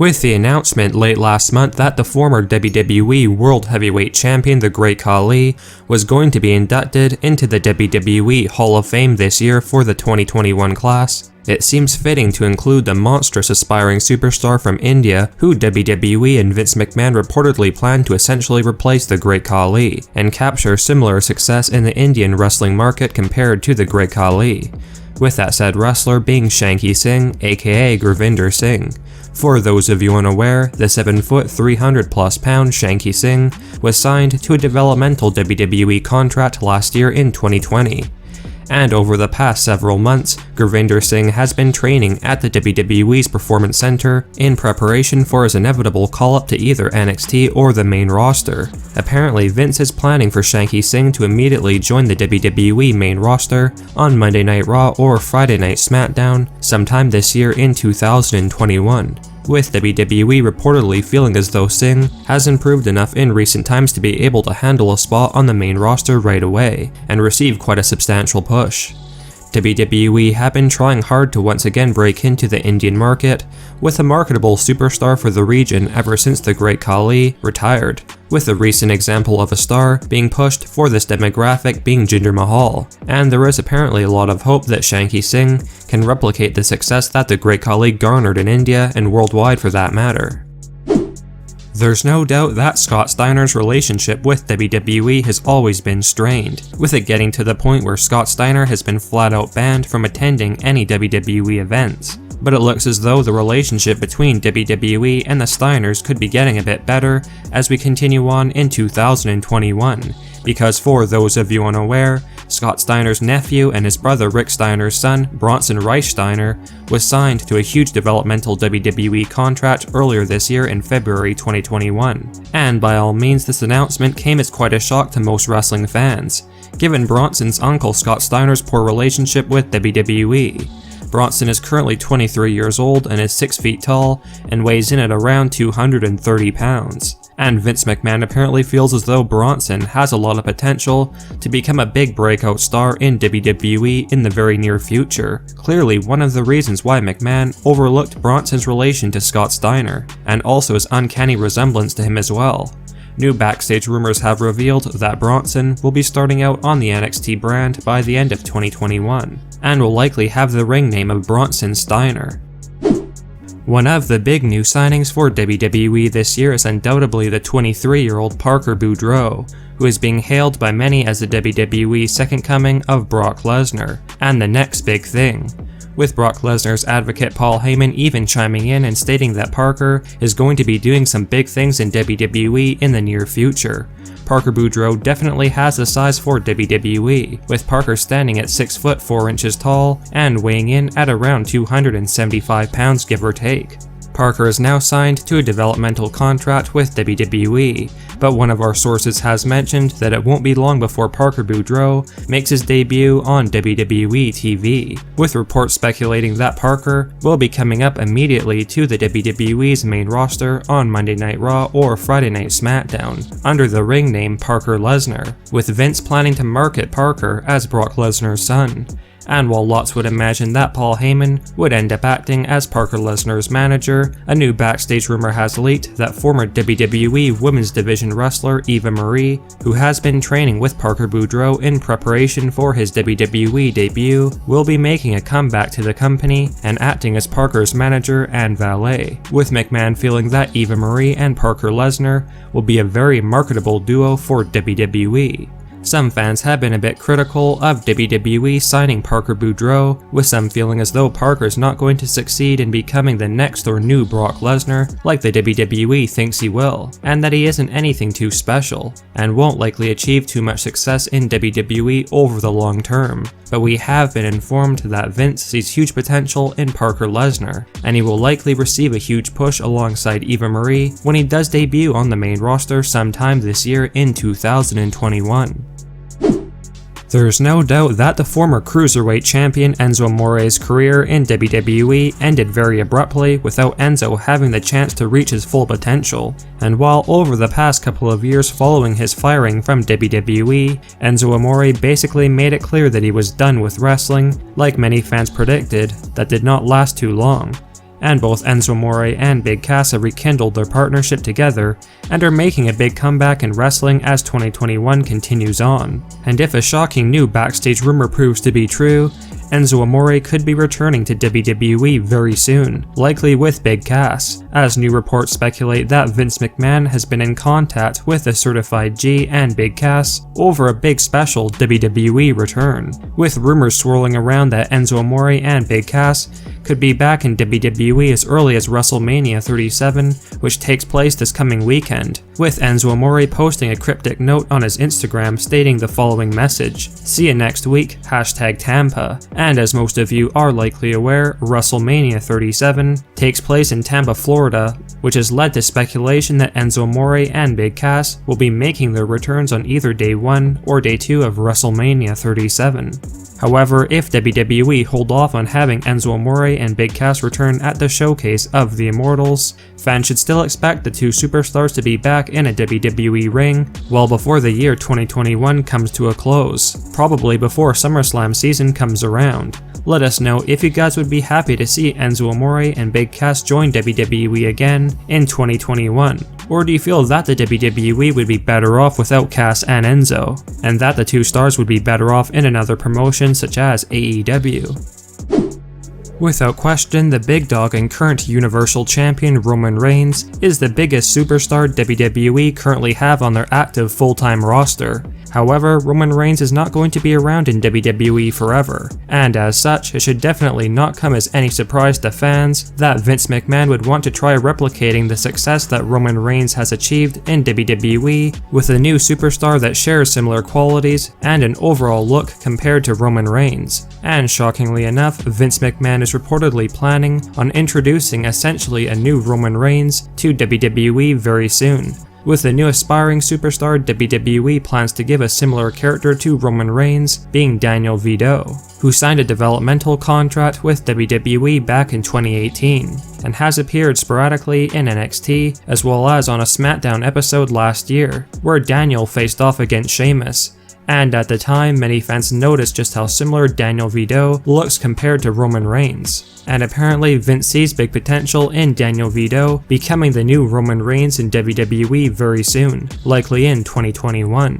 with the announcement late last month that the former WWE World Heavyweight Champion The Great Khali was going to be inducted into the WWE Hall of Fame this year for the 2021 class. It seems fitting to include the monstrous aspiring superstar from India who WWE and Vince McMahon reportedly plan to essentially replace The Great Khali and capture similar success in the Indian wrestling market compared to The Great Khali, with that said wrestler being Shanky Singh, aka Gurvinder Singh. For those of you unaware, the 7-foot 300+ pound Shanky Singh was signed to a developmental WWE contract last year in 2020. And over the past several months, Gurvinder Singh has been training at the WWE's Performance Center in preparation for his inevitable call-up to either NXT or the main roster. Apparently, Vince is planning for Shanky Singh to immediately join the WWE main roster on Monday Night Raw or Friday Night SmackDown sometime this year in 2021. With WWE reportedly feeling as though Singh has improved enough in recent times to be able to handle a spot on the main roster right away and receive quite a substantial push. WWE have been trying hard to once again break into the Indian market with a marketable superstar for the region ever since The Great Khali retired, with a recent example of a star being pushed for this demographic being Jinder Mahal, and there is apparently a lot of hope that Shanky Singh can replicate the success that The Great Khali garnered in India and worldwide for that matter. There's no doubt that Scott Steiner's relationship with WWE has always been strained, with it getting to the point where Scott Steiner has been flat out banned from attending any WWE events. But it looks as though the relationship between WWE and the Steiners could be getting a bit better as we continue on in 2021, because for those of you unaware, Scott Steiner's nephew and his brother Rick Steiner's son, Bronson Steiner, was signed to a huge developmental WWE contract earlier this year in February 2021. And by all means, this announcement came as quite a shock to most wrestling fans, given Bronson's uncle Scott Steiner's poor relationship with WWE. Bronson is currently 23 years old and is 6 feet tall and weighs in at around 230 pounds. And Vince McMahon apparently feels as though Bronson has a lot of potential to become a big breakout star in WWE in the very near future. Clearly one of the reasons why McMahon overlooked Bronson's relation to Scott Steiner, and also his uncanny resemblance to him as well. New backstage rumors have revealed that Bronson will be starting out on the NXT brand by the end of 2021, and will likely have the ring name of Bronson Steiner. One of the big new signings for WWE this year is undoubtedly the 23-year-old Parker Boudreau, who is being hailed by many as the WWE's second coming of Brock Lesnar, and the next big thing, with Brock Lesnar's advocate Paul Heyman even chiming in and stating that Parker is going to be doing some big things in WWE in the near future. Parker Boudreau definitely has the size for WWE, with Parker standing at 6 foot 4 inches tall and weighing in at around 275 pounds give or take. Parker is now signed to a developmental contract with WWE, but one of our sources has mentioned that it won't be long before Parker Boudreau makes his debut on WWE TV, with reports speculating that Parker will be coming up immediately to the WWE's main roster on Monday Night Raw or Friday Night SmackDown, under the ring name Parker Lesnar, with Vince planning to market Parker as Brock Lesnar's son. And while lots would imagine that Paul Heyman would end up acting as Parker Lesnar's manager, a new backstage rumor has leaked that former WWE Women's Division wrestler Eva Marie, who has been training with Parker Boudreau in preparation for his WWE debut, will be making a comeback to the company and acting as Parker's manager and valet, with McMahon feeling that Eva Marie and Parker Lesnar will be a very marketable duo for WWE. Some fans have been a bit critical of WWE signing Parker Boudreau, with some feeling as though Parker's not going to succeed in becoming the next or new Brock Lesnar like the WWE thinks he will, and that he isn't anything too special, and won't likely achieve too much success in WWE over the long term. But we have been informed that Vince sees huge potential in Parker Lesnar, and he will likely receive a huge push alongside Eva Marie when he does debut on the main roster sometime this year in 2021. There's no doubt that the former Cruiserweight champion Enzo Amore's career in WWE ended very abruptly without Enzo having the chance to reach his full potential, and while over the past couple of years following his firing from WWE, Enzo Amore basically made it clear that he was done with wrestling, like many fans predicted, that did not last too long. and both Enzo Amore and Big Cass have rekindled their partnership together and are making a big comeback in wrestling as 2021 continues on. And if a shocking new backstage rumor proves to be true, Enzo Amore could be returning to WWE very soon, likely with Big Cass, as new reports speculate that Vince McMahon has been in contact with the Certified G and Big Cass over a big special WWE return, with rumors swirling around that Enzo Amore and Big Cass could be back in WWE as early as WrestleMania 37, which takes place this coming weekend, with Enzo Amore posting a cryptic note on his Instagram stating the following message: "See you next week, #Tampa." And as most of you are likely aware, WrestleMania 37 takes place in Tampa, Florida, which has led to speculation that Enzo Amore and Big Cass will be making their returns on either day 1 or day 2 of WrestleMania 37. However, if WWE hold off on having Enzo Amore and Big Cass return at the Showcase of the Immortals, fans should still expect the two superstars to be back in a WWE ring well before the year 2021 comes to a close, probably before SummerSlam season comes around. Let us know if you guys would be happy to see Enzo Amore and Big Cass join WWE again in 2021. Or do you feel that the WWE would be better off without Cass and Enzo, and that the two stars would be better off in another promotion such as AEW? Without question, the big dog and current Universal Champion Roman Reigns is the biggest superstar WWE currently have on their active full-time roster. However, Roman Reigns is not going to be around in WWE forever, and as such, it should definitely not come as any surprise to fans that Vince McMahon would want to try replicating the success that Roman Reigns has achieved in WWE with a new superstar that shares similar qualities and an overall look compared to Roman Reigns. And shockingly enough, Vince McMahon is reportedly planning on introducing essentially a new Roman Reigns to WWE very soon. With the new aspiring superstar, WWE plans to give a similar character to Roman Reigns, being Daniel Vidot, who signed a developmental contract with WWE back in 2018, and has appeared sporadically in NXT, as well as on a SmackDown episode last year, where Daniel faced off against Sheamus. And at the time, many fans noticed just how similar Daniel Vidot looks compared to Roman Reigns. And apparently Vince sees big potential in Daniel Vidot becoming the new Roman Reigns in WWE very soon, likely in 2021.